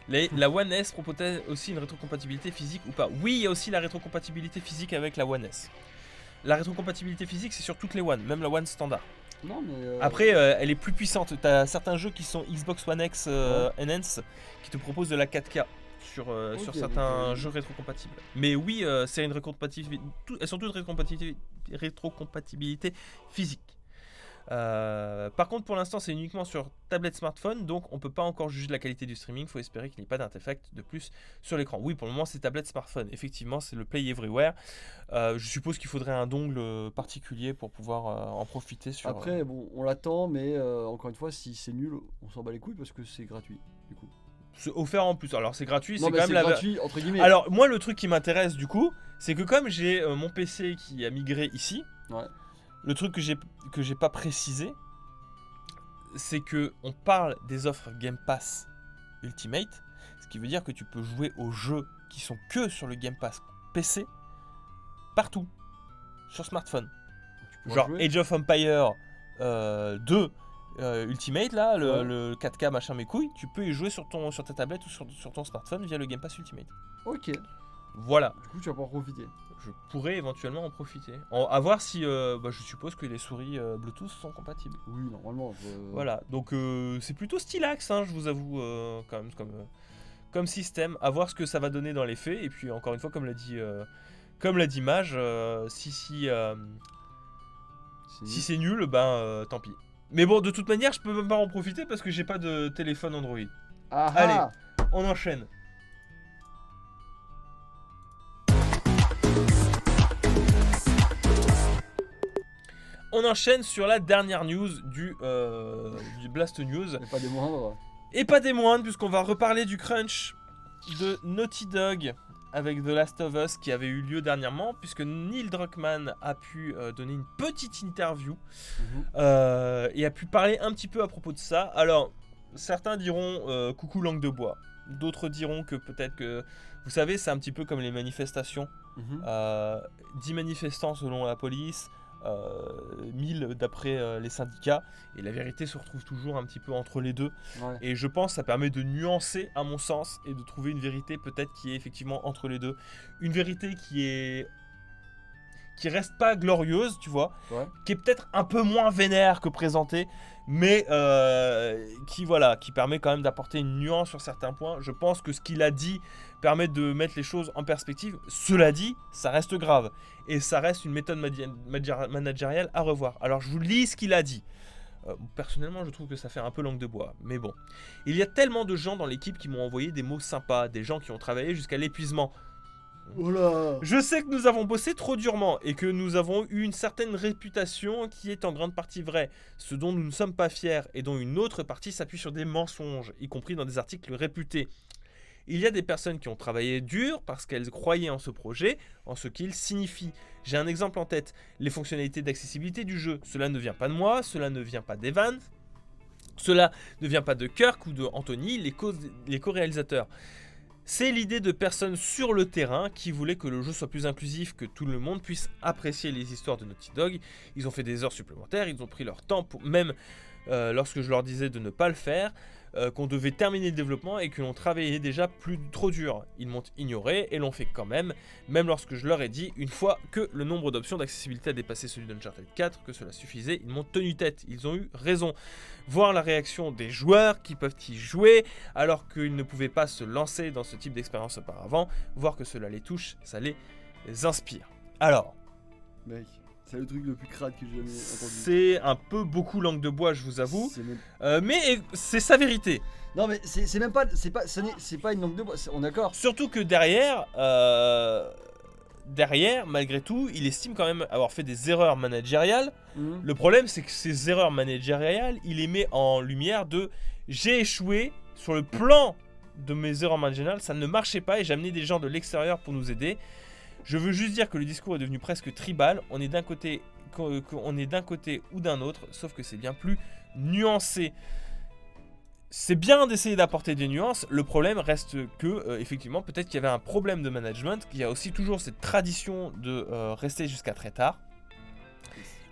La One S proposait aussi une rétrocompatibilité physique ou pas? Oui, il y a aussi la rétrocompatibilité physique avec la One S. La rétrocompatibilité physique c'est sur toutes les One, même la One standard. Non mais. Après elle est plus puissante, t'as certains jeux qui sont Xbox One X Enhance qui te proposent de la 4K sur Ok, certains donc, jeux rétrocompatibles. Mais oui, c'est une rétrocompatibilité, elles sont toutes rétrocompatibilité physique. Par contre, pour l'instant, c'est uniquement sur tablette smartphone, donc on peut pas encore juger de la qualité du streaming. Il faut espérer qu'il n'y ait pas d'artefact de plus sur l'écran. Oui, pour le moment, c'est tablette smartphone. Effectivement, c'est le Play Everywhere. Je suppose qu'il faudrait un dongle particulier pour pouvoir en profiter sur. Après, bon, on l'attend, mais encore une fois, si c'est nul, on s'en bat les couilles parce que c'est gratuit, du coup. C'est offert en plus. Alors, c'est gratuit, Non, c'est mais quand c'est même la. gratuit, entre guillemets. Alors, moi, le truc qui m'intéresse du coup, c'est que comme j'ai mon PC qui a migré ici, Ouais. le truc que j'ai pas précisé, c'est que on parle des offres Game Pass Ultimate, ce qui veut dire que tu peux jouer aux jeux qui sont que sur le Game Pass PC partout sur smartphone. Tu pourras Genre jouer. Age of Empire 2 Ultimate là, Ouais. le 4K machin mes couilles, tu peux y jouer sur ta tablette ou sur ton smartphone via le Game Pass Ultimate. Ok. Voilà. Du coup, tu vas pouvoir profiter. Je pourrais éventuellement en profiter. À voir si, je suppose que les souris Bluetooth sont compatibles. Oui, normalement. Voilà, donc c'est plutôt stylax, hein, je vous avoue, quand même, comme système. À voir ce que ça va donner dans les faits. Et puis, encore une fois, comme l'a dit Mage, si c'est nul, tant pis. Mais bon, de toute manière, je peux même pas en profiter parce que j'ai pas de téléphone Android. Ah, Allez. ah. On enchaîne. On enchaîne sur la dernière news du Blast News. Mais pas des moindres. Et pas des moindres, puisqu'on va reparler du crunch de Naughty Dog avec The Last of Us qui avait eu lieu dernièrement, puisque Neil Druckmann a pu donner une petite interview et a pu parler un petit peu à propos de ça. Alors, certains diront coucou langue de bois, d'autres diront que peut-être que, vous savez, c'est un petit peu comme les manifestations. 10 manifestants selon la police, 1000 d'après les syndicats, et la vérité se retrouve toujours un petit peu entre les deux. Ouais. Et je pense que ça permet de nuancer à mon sens et de trouver une vérité peut-être qui est effectivement entre les deux. Une vérité qui reste pas glorieuse, tu vois, Ouais. qui est peut-être un peu moins vénère que présentée, mais qui permet quand même d'apporter une nuance sur certains points. Je pense que ce qu'il a dit permet de mettre les choses en perspective. Cela dit, ça reste grave et ça reste une méthode managériale à revoir. Alors je vous lis ce qu'il a dit. Personnellement, je trouve que ça fait un peu langue de bois, mais bon. Il y a tellement de gens dans l'équipe qui m'ont envoyé des mots sympas, des gens qui ont travaillé jusqu'à l'épuisement. Oh là. Je sais que nous avons bossé trop durement et que nous avons eu une certaine réputation qui est en grande partie vraie, ce dont nous ne sommes pas fiers et dont une autre partie s'appuie sur des mensonges, y compris dans des articles réputés. Il y a des personnes qui ont travaillé dur parce qu'elles croyaient en ce projet, en ce qu'il signifie. J'ai un exemple en tête, les fonctionnalités d'accessibilité du jeu. Cela ne vient pas de moi, cela ne vient pas d'Evan, cela ne vient pas de Kirk ou de Anthony, les co-réalisateurs. C'est l'idée de personnes sur le terrain qui voulaient que le jeu soit plus inclusif, que tout le monde puisse apprécier les histoires de Naughty Dog. Ils ont fait des heures supplémentaires, ils ont pris leur temps, même lorsque je leur disais de ne pas le faire. qu'on devait terminer le développement et que l'on travaillait déjà plus trop dur. Ils m'ont ignoré et l'ont fait quand même lorsque je leur ai dit, une fois que le nombre d'options d'accessibilité a dépassé celui d'Uncharted 4, que cela suffisait, ils m'ont tenu tête, ils ont eu raison. Voir la réaction des joueurs qui peuvent y jouer alors qu'ils ne pouvaient pas se lancer dans ce type d'expérience auparavant, voir que cela les touche, ça les inspire. Alors, Mec, c'est le truc le plus crade que j'ai jamais entendu. c'est un peu beaucoup langue de bois, je vous avoue, C'est même- mais c'est sa vérité. Non mais c'est même pas, c'est pas une langue de bois, on est d'accord. Surtout que derrière, malgré tout, il estime quand même avoir fait des erreurs managériales. Mhm. Le problème, c'est que ces erreurs managériales, il les met en lumière de « j'ai échoué sur le plan de mes erreurs managériales, ça ne marchait pas et j'ai amené des gens de l'extérieur pour nous aider. Je veux juste dire que le discours est devenu presque tribal, on est d'un côté ou d'un autre, sauf que c'est bien plus nuancé. » C'est bien d'essayer d'apporter des nuances, le problème reste que, effectivement, peut-être qu'il y avait un problème de management, qu'il y a aussi toujours cette tradition de rester jusqu'à très tard,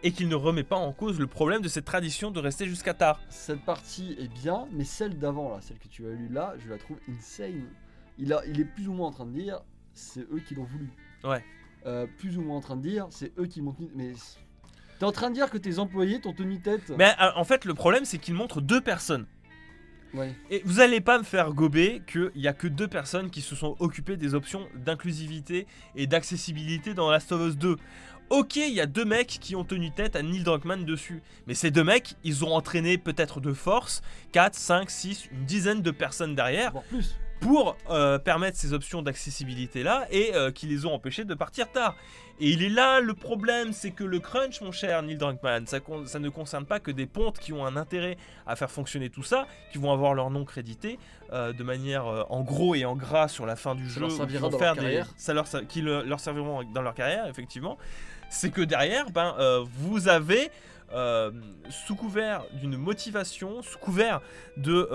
et qu'il ne remet pas en cause le problème de cette tradition de rester jusqu'à tard. Cette partie est bien, mais celle d'avant là, celle que tu as lue là, je la trouve insane. Il est plus ou moins en train de dire, c'est eux qui l'ont voulu. Ouais. Plus ou moins en train de dire, c'est eux qui m'ont tenu. Mais t'es en train de dire que tes employés t'ont tenu tête. Mais en fait, le problème, c'est qu'il montre deux personnes. Ouais. Et vous allez pas me faire gober qu'il y a que deux personnes qui se sont occupées des options d'inclusivité et d'accessibilité dans Last of Us 2. Ok, il y a deux mecs qui ont tenu tête à Neil Druckmann dessus. Mais ces deux mecs, ils ont entraîné peut-être de force 4, 5, 6, une dizaine de personnes derrière Voire plus. pour permettre ces options d'accessibilité là et qui les ont empêchés de partir tard. Et il est là le problème, c'est que le crunch, mon cher Neil Druckmann, ça ne concerne pas que des pontes qui ont un intérêt à faire fonctionner tout ça, qui vont avoir leur nom crédité de manière en gros et en gras sur la fin du jeu, leur servira qui vont dans faire leur carrière. qui leur serviront dans leur carrière, effectivement. C'est que derrière, vous avez sous couvert d'une motivation, sous couvert de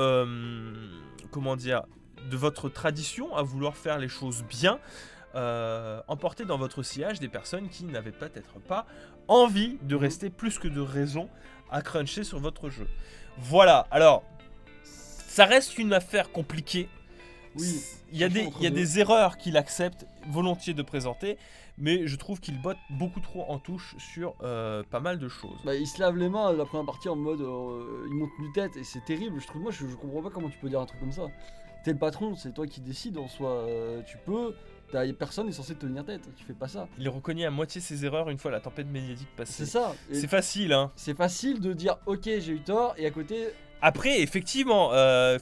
de votre tradition à vouloir faire les choses bien, emporter dans votre sillage des personnes qui n'avaient peut-être pas envie de rester plus que de raison à cruncher sur votre jeu. Voilà, alors, ça reste une affaire compliquée. Oui. Il y a des erreurs qu'il accepte volontiers de présenter, mais je trouve qu'il botte beaucoup trop en touche sur pas mal de choses. Bah, il se lave les mains la première partie en mode ils m'ont tenu tête et c'est terrible. Je trouve, moi je comprends pas comment tu peux dire un truc comme ça. T'es le patron, c'est toi qui décides en soi. Tu peux. Personne n'est censé te tenir tête, tu fais pas ça. Il reconnaît à moitié ses erreurs une fois la tempête médiatique passée. C'est ça. Et C'est facile, hein. c'est facile de dire ok j'ai eu tort et à côté. Après, effectivement,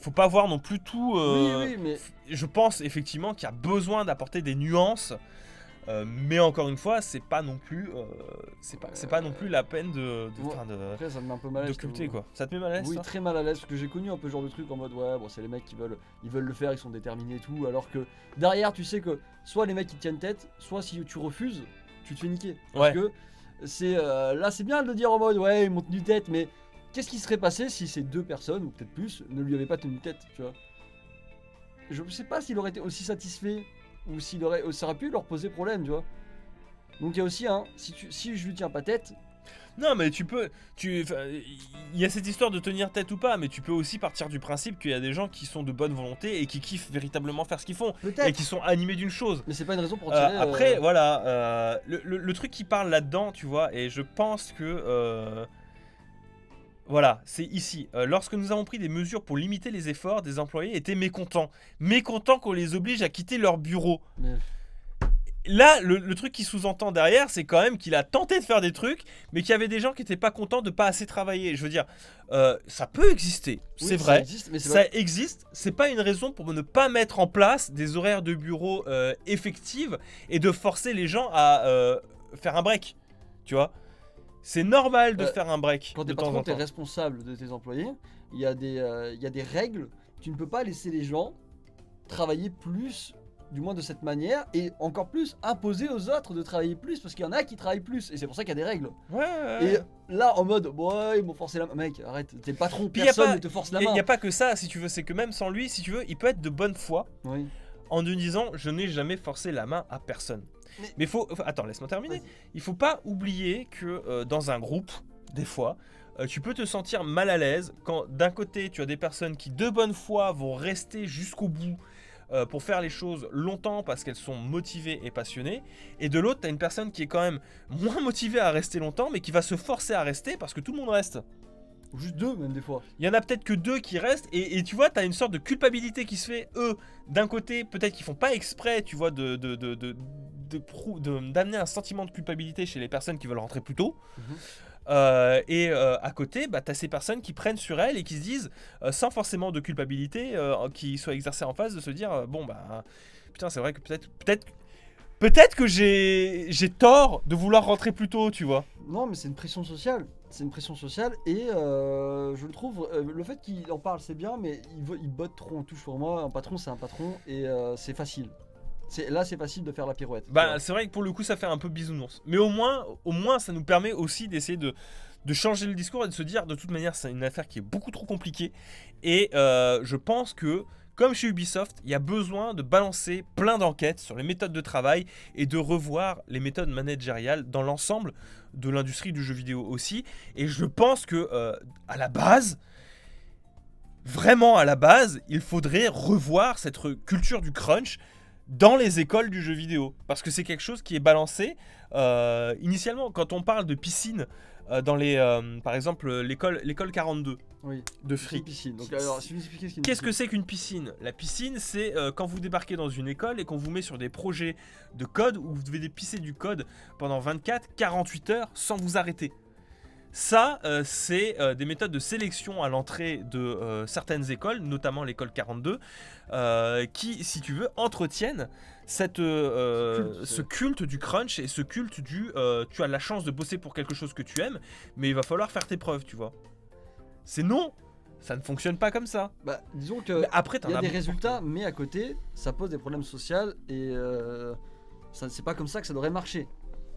faut pas voir non plus tout. Oui, mais. Je pense effectivement qu'il y a besoin d'apporter des nuances, mais encore une fois, c'est pas non plus, c'est pas non plus la peine de Après ça me met un peu mal à l'aise. d'occulter, quoi. Ça te met mal à l'aise, Oui, toi très mal à l'aise parce que j'ai connu un peu ce genre de truc en mode ouais bon c'est les mecs qui veulent le faire, ils sont déterminés et tout, alors que derrière tu sais que soit les mecs ils tiennent tête, soit si tu refuses tu te fais niquer. Parce que c'est là c'est bien de dire en mode ouais ils m'ont tenu tête, mais qu'est-ce qui serait passé si ces deux personnes ou peut-être plus ne lui avaient pas tenu tête, tu vois? Je sais pas s'il aurait été aussi satisfait ou ça aurait pu leur poser problème, tu vois. Donc il y a aussi si je lui tiens pas tête. Non, mais il y a cette histoire de tenir tête ou pas, mais tu peux aussi partir du principe qu'il y a des gens qui sont de bonne volonté et qui kiffent véritablement faire ce qu'ils font Peut-être. et qui sont animés d'une chose. Mais c'est pas une raison pour tirer. Après, voilà, le truc qui parle là-dedans, tu vois, et je pense que voilà, c'est ici. Lorsque nous avons pris des mesures pour limiter les efforts, des employés étaient mécontents. Mécontents qu'on les oblige à quitter leur bureau. Mais... Là, le truc qui sous-entend derrière, c'est quand même qu'il a tenté de faire des trucs, mais qu'il y avait des gens qui n'étaient pas contents de pas assez travailler. Je veux dire, ça peut exister, Oui, c'est ça vrai. existe, mais Ça existe, c'est pas une raison pour ne pas mettre en place des horaires de bureau effectives et de forcer les gens à faire un break. Tu vois, c'est normal de faire un break. Quand de t'es temps patron, en t'es temps. responsable de tes employés. Il y a des règles. Tu ne peux pas laisser les gens travailler plus, du moins de cette manière, et encore plus imposer aux autres de travailler plus, parce qu'il y en a qui travaillent plus, et c'est pour ça qu'il y a des règles. Ouais. Et là, en mode, ouais, ils m'ont forcé la main. Mec, arrête, t'es le patron, Puis personne ne te force la Il main. n'y a pas que ça, si tu veux, c'est que même sans lui, si tu veux, il peut être de bonne foi Oui. en nous disant je n'ai jamais forcé la main à personne. Mais attends, laisse-moi terminer. Vas-y. Il faut pas oublier que dans un groupe, des fois, tu peux te sentir mal à l'aise quand d'un côté tu as des personnes qui de bonne foi vont rester jusqu'au bout pour faire les choses longtemps parce qu'elles sont motivées et passionnées, et de l'autre tu as une personne qui est quand même moins motivée à rester longtemps mais qui va se forcer à rester parce que tout le monde reste. Ou juste 2 même des fois. Il y en a peut-être que 2 qui restent et tu vois, tu as une sorte de culpabilité qui se fait, eux, d'un côté, peut-être qu'ils font pas exprès, tu vois, d'amener un sentiment de culpabilité chez les personnes qui veulent rentrer plus tôt. À côté, bah, tu as ces personnes qui prennent sur elles et qui se disent, sans forcément de culpabilité qui soit exercée en face, de se dire, bon, bah, putain, c'est vrai que peut-être que j'ai tort de vouloir rentrer plus tôt, tu vois. Non, mais c'est une pression sociale. C'est une pression sociale et je le trouve, le fait qu'il en parle c'est bien, mais il botte trop en touche pour moi. Un patron c'est un patron et c'est facile. Là c'est facile de faire la pirouette. Bah c'est vrai que pour le coup ça fait un peu bisounours. Mais au moins ça nous permet aussi d'essayer de changer le discours et de se dire de toute manière c'est une affaire qui est beaucoup trop compliquée. Et je pense que comme chez Ubisoft, il y a besoin de balancer plein d'enquêtes sur les méthodes de travail et de revoir les méthodes managériales dans l'ensemble de l'industrie du jeu vidéo aussi. Et je pense que à la base, vraiment à la base, il faudrait revoir cette culture du crunch dans les écoles du jeu vidéo. Parce que c'est quelque chose qui est balancé initialement. Quand on parle de piscine dans les, par exemple l'école 42 oui, de Free. Piscine. Donc, alors, si vous expliquez ce qu'est-ce que c'est qu'une piscine? La piscine, c'est quand vous débarquez dans une école et qu'on vous met sur des projets de code où vous devez pisser du code pendant 24-48 heures sans vous arrêter. Ça, c'est des méthodes de sélection à l'entrée de certaines écoles, notamment l'école 42, qui, si tu veux, entretiennent ce culte du crunch et ce culte du tu as la chance de bosser pour quelque chose que tu aimes, mais il va falloir faire tes preuves, tu vois. C'est non, ça ne fonctionne pas comme ça. Bah, disons que après, il y a des résultats, mais à côté, ça pose des problèmes sociaux et c'est pas comme ça que ça devrait marcher.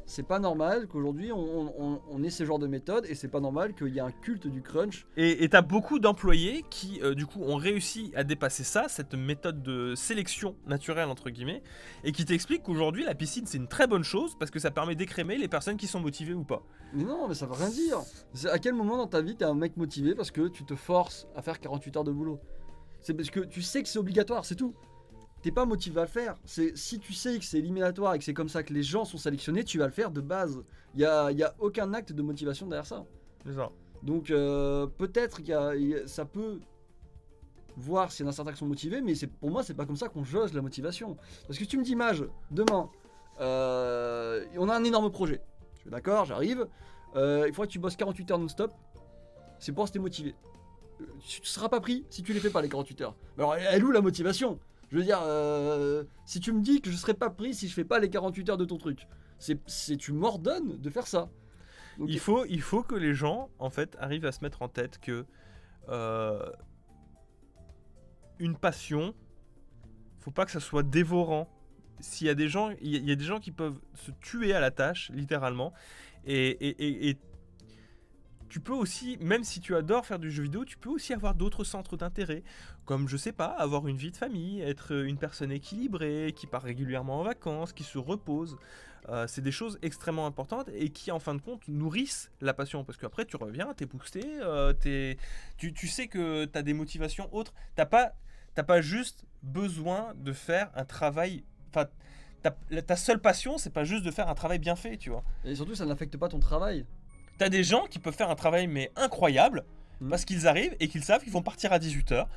C'est pas normal qu'aujourd'hui on ait ce genre de méthode et c'est pas normal qu'il y ait un culte du crunch. Et t'as beaucoup d'employés qui du coup ont réussi à dépasser ça, cette méthode de sélection naturelle entre guillemets, et qui t'expliquent qu'aujourd'hui la piscine c'est une très bonne chose parce que ça permet d'écrémer les personnes qui sont motivées ou pas. Mais non, mais ça veut rien dire. À quel moment dans ta vie t'es un mec motivé parce que tu te forces à faire 48 heures de boulot? C'est parce que tu sais que c'est obligatoire, c'est tout. T'es pas motivé à le faire. Si tu sais que c'est éliminatoire et que c'est comme ça que les gens sont sélectionnés, tu vas le faire de base. Il y a aucun acte de motivation derrière ça. C'est ça. Donc peut-être ça peut voir s'il y en a certains qui sont motivés, mais pour moi c'est pas comme ça qu'on jauge la motivation. Parce que tu me dis Mage, demain, on a un énorme projet. Je suis d'accord, j'arrive. Il faudrait que tu bosses 48 heures non-stop. C'est pour rester motivé. Tu seras pas pris si tu les fais pas les 48 heures. Mais alors elle est où la motivation? Je veux dire, si tu me dis que je serai pas pris si je fais pas les 48 heures de ton truc, tu m'ordonnes de faire ça. Donc, il faut que les gens, en fait, arrivent à se mettre en tête que une passion, faut pas que ça soit dévorant. S'il y a des gens, il y a des gens qui peuvent se tuer à la tâche, littéralement, et tu peux aussi, même si tu adores faire du jeu vidéo, tu peux aussi avoir d'autres centres d'intérêt, comme je sais pas, avoir une vie de famille, être une personne équilibrée, qui part régulièrement en vacances, qui se repose. C'est des choses extrêmement importantes et qui en fin de compte nourrissent la passion, parce qu'après tu reviens, t'es boosté, tu sais que t'as des motivations autres, t'as pas juste besoin de faire un travail, enfin ta seule passion c'est pas juste de faire un travail bien fait, tu vois. Et surtout ça n'affecte pas ton travail. T'as des gens qui peuvent faire un travail mais incroyable parce qu'ils arrivent et qu'ils savent qu'ils vont partir à 18h,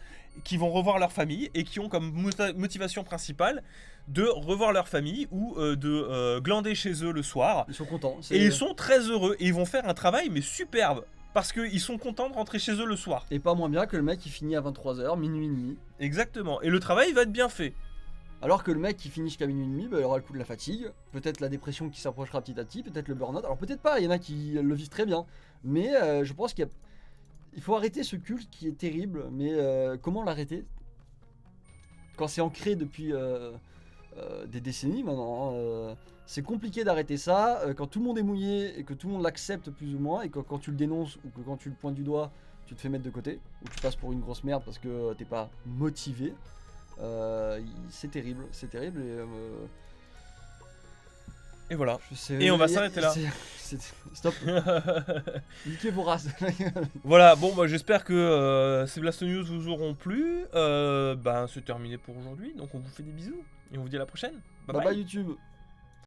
qu'ils vont revoir leur famille et qui ont comme motivation principale de revoir leur famille ou de glander chez eux le soir. Ils sont contents. Et ils sont très heureux et ils vont faire un travail mais superbe parce qu'ils sont contents de rentrer chez eux le soir. Et pas moins bien que le mec qui finit à 23h, minuit et demi. Exactement. Et le travail va être bien fait. Alors que le mec qui finit jusqu'à minuit et demi, bah, il aura le coup de la fatigue, peut-être la dépression qui s'approchera petit à petit, peut-être le burn-out. Alors peut-être pas, il y en a qui le vivent très bien. Mais je pense qu'il faut arrêter ce culte qui est terrible. Mais comment l'arrêter quand c'est ancré depuis des décennies maintenant c'est compliqué d'arrêter ça quand tout le monde est mouillé et que tout le monde l'accepte plus ou moins. Et quand tu le dénonces ou que quand tu le pointes du doigt, tu te fais mettre de côté. Ou tu passes pour une grosse merde parce que t'es pas motivé. C'est terrible et Et voilà. Je sais, Et on va s'arrêter là. Stop. Niquez vos races. Voilà, bon, bah, j'espère que ces Blast News vous auront plu. C'est terminé pour aujourd'hui. Donc, on vous fait des bisous. Et on vous dit à la prochaine. Bye bye YouTube.